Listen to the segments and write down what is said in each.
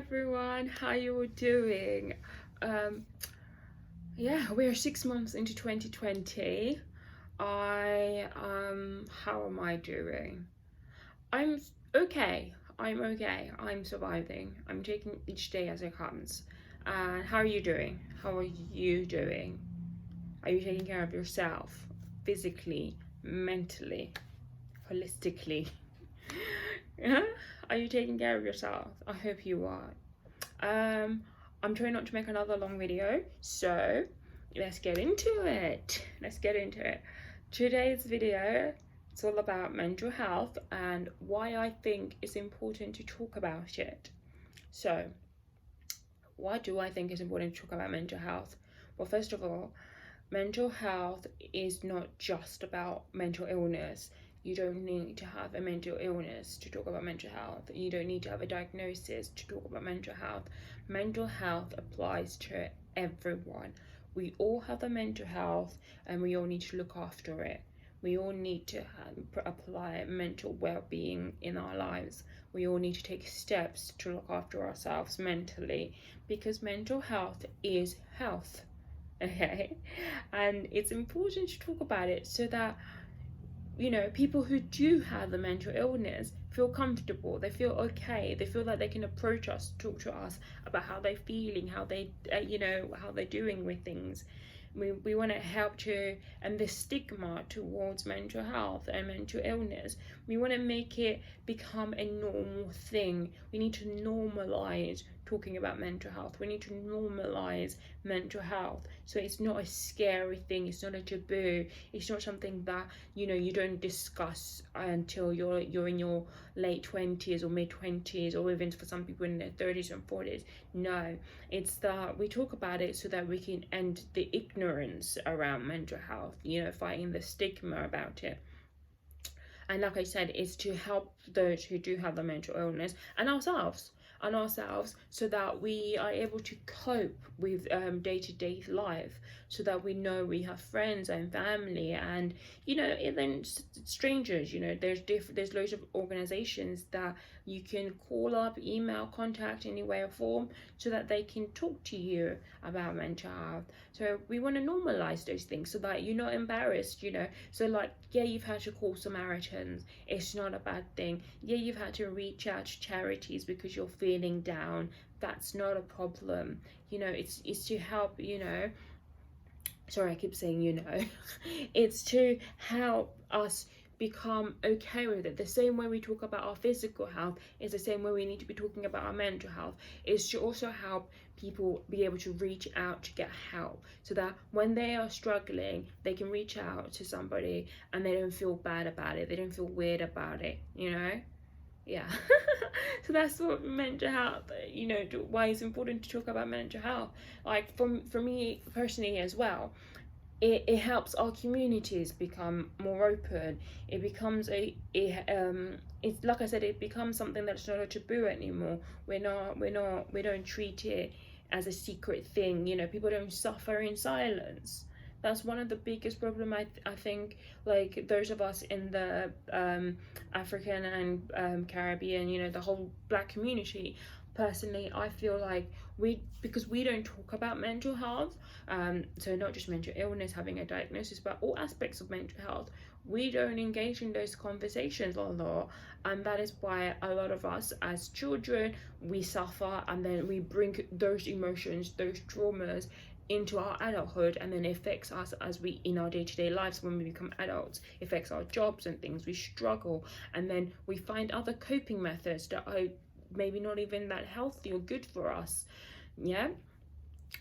everyone, how you all doing? Yeah, we're 6 months into 2020. How am I doing? I'm okay. I'm surviving. I'm taking each day as it comes. And how are you doing? How are you doing? Are you taking care of yourself physically, mentally, holistically? Yeah? Are you taking care of yourself? I hope you are. I'm trying not to make another long video, so let's get into it. Today's video, it's all about mental health and why I think it's important to talk about it. So, why do I think it's important to talk about mental health? Well, first of all, mental health is not just about mental illness. You don't need to have a mental illness to talk about mental health. You don't need to have a diagnosis to talk about mental health. Mental health applies to everyone. We all have a mental health and we all need to look after it. We all need to apply mental well-being in our lives. We all need to take steps to look after ourselves mentally, because mental health is health. Okay, and it's important to talk about it so that people who do have the mental illness feel comfortable, they feel okay, they feel like they can approach us, talk to us about how they're feeling, how how they're doing with things. We want to help to and the stigma towards mental health and mental illness, we want to make it become a normal thing. We need to normalize talking about mental health. We need to normalize mental health so it's not a scary thing, it's not a taboo, it's not something that you don't discuss until you're in your late 20s or mid 20s, or even for some people in their 30s and 40s. No, it's that we talk about it so that we can end the ignorance around mental health, fighting the stigma about it. And like I said, it's to help those who do have the mental illness and ourselves, so that we are able to cope with day-to-day life, so that we know we have friends and family and even strangers. There's loads of organizations that you can call up, email, contact, any way or form, so that they can talk to you about mental health. So we want to normalize those things so that you're not embarrassed. So like, yeah, you've had to call Samaritans, it's not a bad thing. Yeah, you've had to reach out to charities because you're feeling down, that's not a problem. It's to help. Sorry, I keep saying it's to help us become okay with it. The same way we talk about our physical health is the same way we need to be talking about our mental health. Is to also help people be able to reach out to get help, so that when they are struggling, they can reach out to somebody and they don't feel bad about it, they don't feel weird about it. Yeah. So that's what mental health, why it's important to talk about mental health. Like for me personally as well, it helps our communities become more open. It becomes it's like I said, it becomes something that's not a taboo anymore. We don't treat it as a secret thing. People don't suffer in silence. That's one of the biggest problem. I think, like, those of us in the African and Caribbean, the whole Black community. Personally, I feel like because we don't talk about mental health, so not just mental illness, having a diagnosis, but all aspects of mental health, we don't engage in those conversations a lot, and that is why a lot of us as children, we suffer, and then we bring those emotions, those traumas into our adulthood, and then it affects us as we in our day-to-day lives. When we become adults, it affects our jobs and things, we struggle, and then we find other coping methods that are maybe not even that healthy or good for us. Yeah.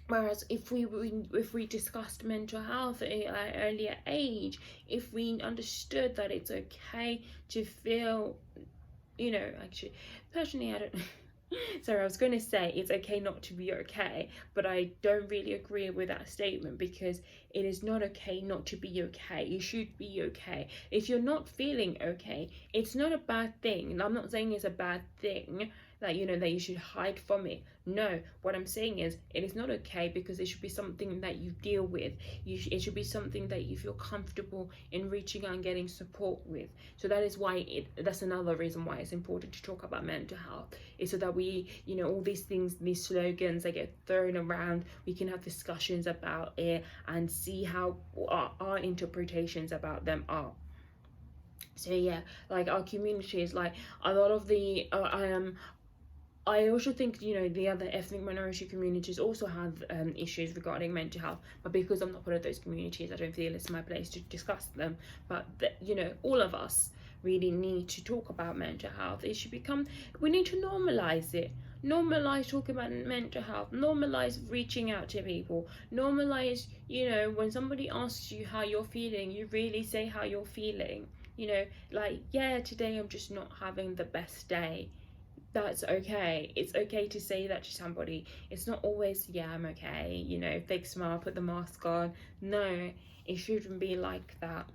Whereas if we discussed mental health at an earlier age, if we understood that it's okay to feel, actually, personally, I don't sorry, I was going to say it's okay not to be okay, but I don't really agree with that statement, because it is not okay not to be okay. You should be okay. If you're not feeling okay, it's not a bad thing. And I'm not saying it's a bad thing that, you know, that you should hide from it. No, what I'm saying is it is not okay, because it should be something that you deal with. It should be something that you feel comfortable in reaching out and getting support with. So that is why that's another reason why it's important to talk about mental health, is so that we, you know, all these things, these slogans that get thrown around, we can have discussions about it and see how our interpretations about them are. So yeah, like our communities, like a lot of the I also think, you know, the other ethnic minority communities also have issues regarding mental health, but because I'm not part of those communities, I don't feel it's my place to discuss them. But you know, all of us really need to talk about mental health. It should become, we need to normalize it. Normalize talking about mental health. Normalize reaching out to people. Normalize, you know, when somebody asks you how you're feeling, you really say how you're feeling. You know, like, yeah, today I'm just not having the best day. That's okay. It's okay to say that to somebody. It's not always, yeah, I'm okay, you know, fake smile, put the mask on. No, it shouldn't be like that.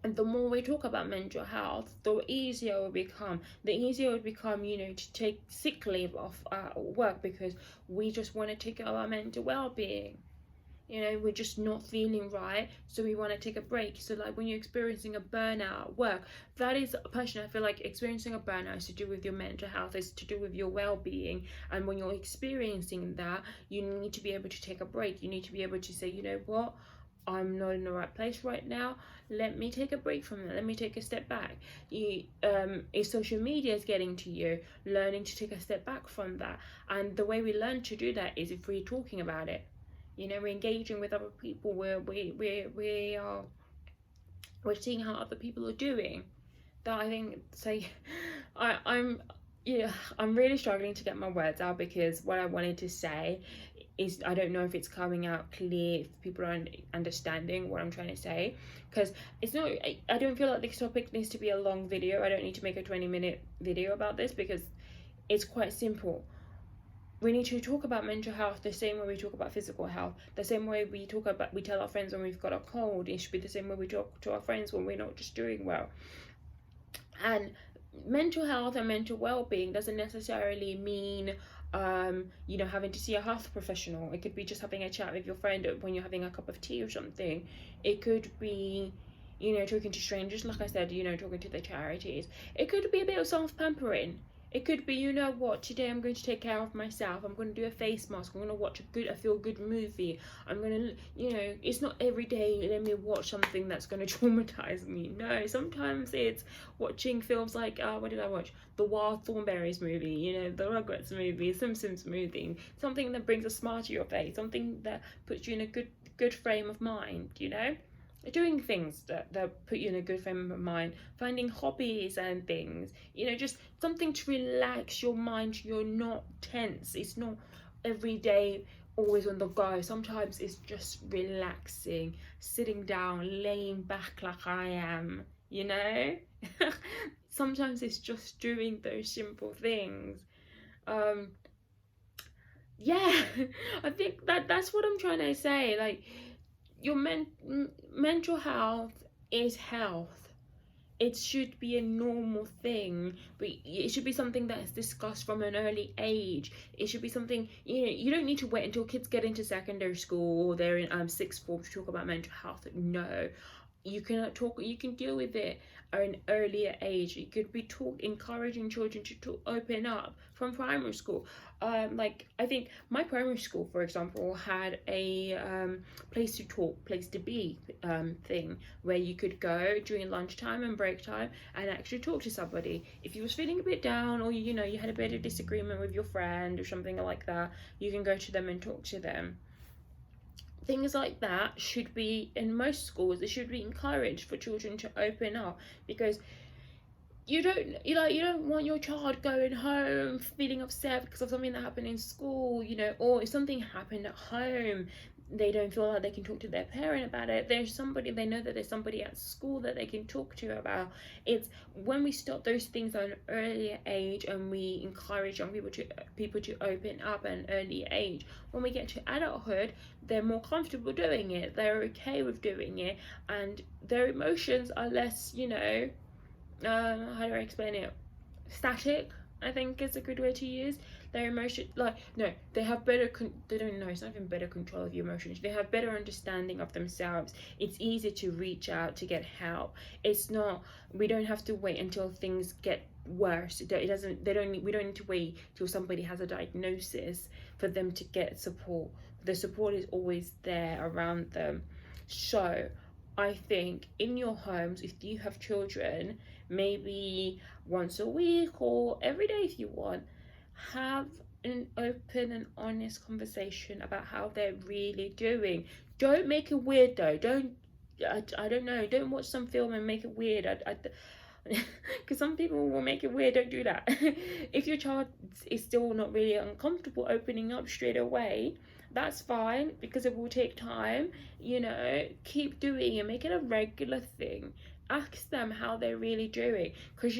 And the more we talk about mental health, the easier it will become. The easier it will become, you know, to take sick leave off work, because we just want to take care of our mental well-being. You know, we're just not feeling right, so we want to take a break. So like when you're experiencing a burnout at work, that is personally, I feel like experiencing a burnout is to do with your mental health, is to do with your well-being. And when you're experiencing that, you need to be able to take a break. You need to be able to say, you know what, I'm not in the right place right now. Let me take a break from that. Let me take a step back. If social media is getting to you, learning to take a step back from that. And the way we learn to do that is if we're talking about it. You know, we're engaging with other people, where we're seeing how other people are doing. That, I think, so I'm yeah, I'm really struggling to get my words out, because what I wanted to say is, I don't know if it's coming out clear, if people are understanding what I'm trying to say, because it's not, I don't feel like this topic needs to be a long video. I don't need to make a 20-minute video about this, because it's quite simple. We need to talk about mental health the same way we talk about physical health, the same way we tell our friends when we've got a cold. It should be the same way we talk to our friends when we're not just doing well. And mental health and mental well-being doesn't necessarily mean you know, having to see a health professional. It could be just having a chat with your friend when you're having a cup of tea or something. It could be, you know, talking to strangers, like I said, you know, talking to the charities. It could be a bit of self-pampering. It could be, you know what, today I'm going to take care of myself. I'm going to do a face mask. I'm going to watch a feel-good movie. I'm going to, you know, it's not every day let me watch something that's going to traumatize me. No, sometimes it's watching films like, what did I watch? The Wild Thornberrys movie, you know, the Rugrats movie, Simpsons movie. Something that brings a smile to your face. Something that puts you in a good frame of mind, you know? Doing things that put you in a good frame of mind, finding hobbies and things, you know, just something to relax your mind. You're not tense. It's not every day always on the go. Sometimes it's just relaxing, sitting down, laying back like I am, you know. Sometimes it's just doing those simple things. Yeah. I think that's what I'm trying to say. Like, your mental health is health. It should be a normal thing, but it should be something that is discussed from an early age. It should be something, you know, you don't need to wait until kids get into secondary school or they're in sixth form to talk about mental health. No, you can deal with it at an earlier age. It could be encouraging children to open up from primary school. Like, I think my primary school, for example, had a place to talk, place to be thing, where you could go during lunchtime and break time and actually talk to somebody. If you was feeling a bit down, or you know, you had a bit of disagreement with your friend or something like that, you can go to them and talk to them. Things like that should be in most schools. It should be encouraged for children to open up, because you don't want your child going home feeling upset because of something that happened in school, you know, or if something happened at home, they don't feel like they can talk to their parent about it. There's somebody, they know that there's somebody at school that they can talk to about. It's when we start those things at an earlier age, and we encourage young people to open up at an early age, when we get to adulthood, they're more comfortable doing it, they're okay with doing it, and their emotions are less, you know, how do I explain it? Static. I think is a good way to use their emotion. Like, no, they have better they don't know, it's not even better control of your emotions, they have better understanding of themselves. It's easy to reach out to get help. It's not, we don't have to wait until things get worse. It doesn't, they don't, we don't need to wait till somebody has a diagnosis for them to get support. The support is always there around them. So I think in your homes, if you have children, maybe once a week or every day if you want, have an open and honest conversation about how they're really doing. Don't make it weird though. I don't know, don't watch some film and make it weird. Because some people will make it weird. Don't do that. If your child is still not really uncomfortable opening up straight away, that's fine, because it will take time. Keep doing it, make it a regular thing. Ask them how they're really doing, because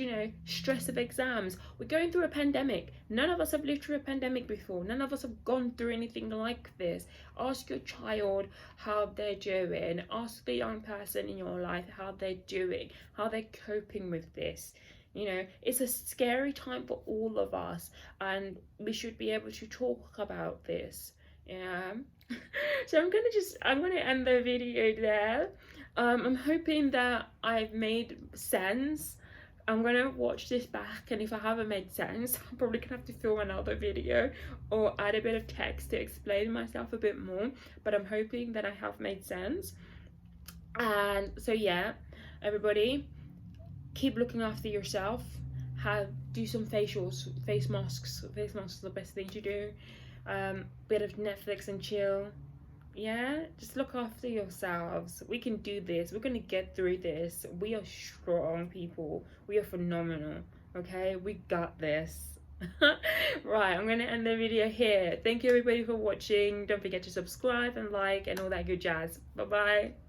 stress of exams. We're going through a pandemic. None of us have lived through a pandemic before. None of us have gone through anything like this. Ask your child how they're doing. Ask the young person in your life how they're doing, how they're coping with this. It's a scary time for all of us, and we should be able to talk about this. Yeah. So I'm gonna end the video there. I'm hoping that I've made sense. I'm gonna watch this back, and if I haven't made sense, I'm probably gonna have to film another video or add a bit of text to explain myself a bit more, but I'm hoping that I have made sense. And so yeah, everybody, keep looking after yourself. Do some face masks. Face masks are the best thing to do. Bit of Netflix and chill. Yeah, just look after yourselves. We can do this. We're gonna get through this. We are strong people. We are phenomenal. Okay, we got this. Right, I'm gonna end the video here. Thank you everybody for watching. Don't forget to subscribe and like and all that good jazz. Bye bye.